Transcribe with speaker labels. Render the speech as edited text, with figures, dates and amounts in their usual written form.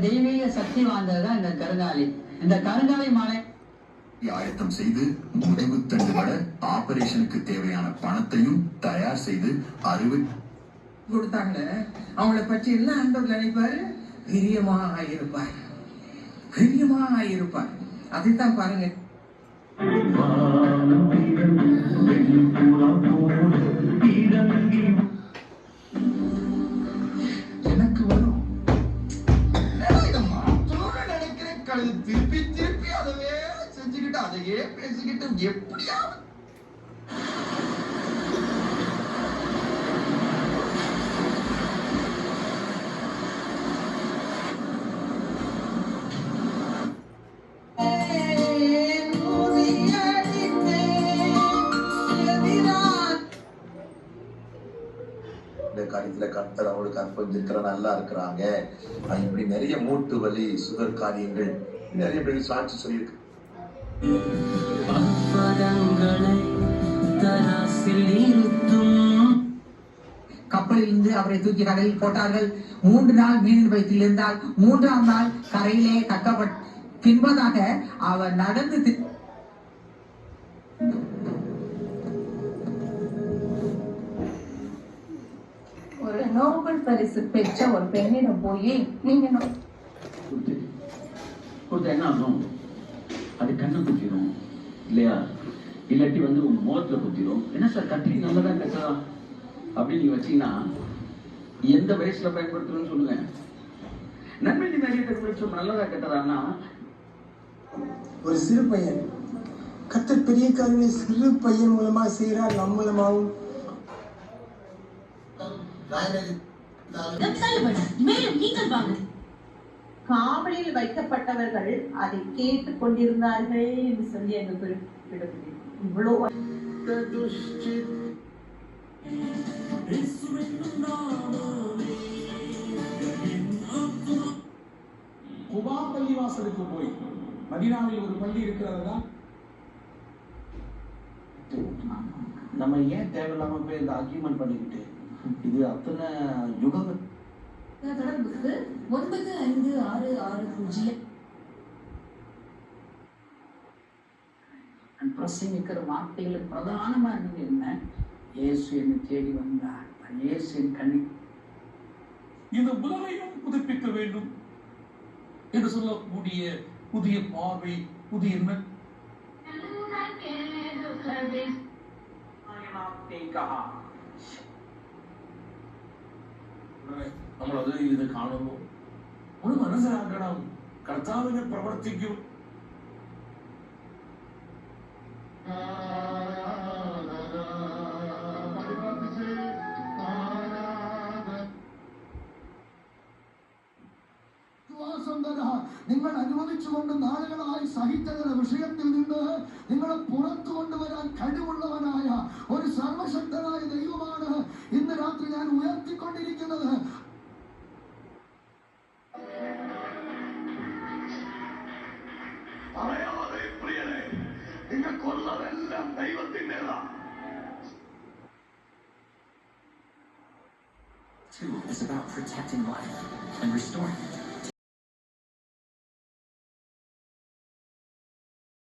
Speaker 1: தெய்வீக சக்தி வாய்ந்ததுதான் இந்த கருங்காலி. இந்த கருங்காலி மாலை
Speaker 2: ஆயத்தம் செய்து முதுகு தண்டுவட ஆபரேஷனுக்கு தேவையான பணத்தையும் தயார் செய்து அறுவை
Speaker 3: கொடுத்தாங்க. அவங்கள பற்றி எல்லாம் ஆண்டவர் நினைப்பாரு, பிரியமா இருப்பார், பிரியமா இருப்பார். அதைத்தான் பாருங்க. எனக்கு வரும் திருப்பி திருப்பி அதையே செஞ்சுக்கிட்டு அதையே பேசிக்கிட்டு எப்படியாவது
Speaker 4: காரியத்துல கர்த்தர் அவங்களுக்கு அர்ப்பணித்திருக்கிற நல்லா இருக்கிறாங்க. இப்படி நிறைய மூட்டு வலி சுகர் காரியங்கள் நிறைய பேர் சாட்சி சொல்லியிருக்கு.
Speaker 3: கப்பலில் இருந்து அவரை தூக்கி கடலில் போட்டார்கள். 3 நாள் மீனின் வயிற்றில் இருந்தால் 3ஆம் நாள் கரையிலே கட்டப்பட்ட பின்பதாக அவர் நடந்து
Speaker 5: ஒரு நோபல் பரிசு பெற்ற ஒரு பெண்ணிடம் போய் நீங்க
Speaker 6: என்ன ஆகும்? அது கண்ணை குத்திரும் இல்லையா? இல்லாட்டி முகத்துல குத்திரும். என்ன சார் கத்திரி நல்லதா கெட்டதா அப்படின்னு நீ வச்சீங்கன்னா எந்த வயசுல பயன்படுத்தணும்னு சொல்லுங்க. நன்மை நிறைய தெரிவிச்சோம் நல்லதா கெட்டதான்னா
Speaker 7: ஒரு சிறு பையன் கர்த்தர் பெரிய காரியங்களை சிறு பையன் மூலமா செய்யறார். நம் மூலமாவும்
Speaker 5: காவலில் வைக்கப்பட்டவர்கள் அதை கேட்டுக் கொண்டிருந்தார்கள் என்று சொல்லி அங்கு குறிப்பிடப்படுகிறது. இவ்வளவு
Speaker 8: குபா பள்ளிவாசலுக்கு போய் மதீனாவில் ஒரு பள்ளி இருக்கிறதா?
Speaker 6: நம்ம ஏன் தேவையில்லாம போய் இந்த ஆர்கியூமெண்ட் பண்ணிக்கிட்டு இது அத்தனை யுகங்கள்
Speaker 9: தொடர்புக்கு 956660
Speaker 1: பிரசங்கிக்கிற வார்த்தைகளுக்கு பிரதானமா இருந்தது என்ன? இயேசு என்னை தேடி வந்தார், இயேசு என் கண்ணி
Speaker 8: இந்த உலகையும் புதுப்பிக்க வேண்டும் என்று சொல்லக்கூடிய புதிய பார்வை, புதிய നമ്മളത് ഇത് കാണുന്നു. നമ്മൾ മനസ്സിലാക്കണം കർത്താവിനെ പ്രവർത്തിക്കും.
Speaker 7: നിങ്ങൾ അനുവദിച്ചുകൊണ്ട് നാളുകളായി സഹിച്ചതിന്റെ വിഷയത്തിൽ നിന്ന് നിങ്ങളെ പുറത്തു കൊണ്ടുവരാൻ കഴിവുള്ളവനായ ഒരു സർവശക്തനായ ദൈവമാണ് ഇന്ന് രാത്രി ഞാൻ ഉയർത്തിക്കൊണ്ടിരിക്കുന്നത്.
Speaker 4: നിങ്ങൾക്കുള്ളതെല്ലാം ദൈവത്തിൻ്റെതാണ്.
Speaker 10: It's about protecting life and restoring it.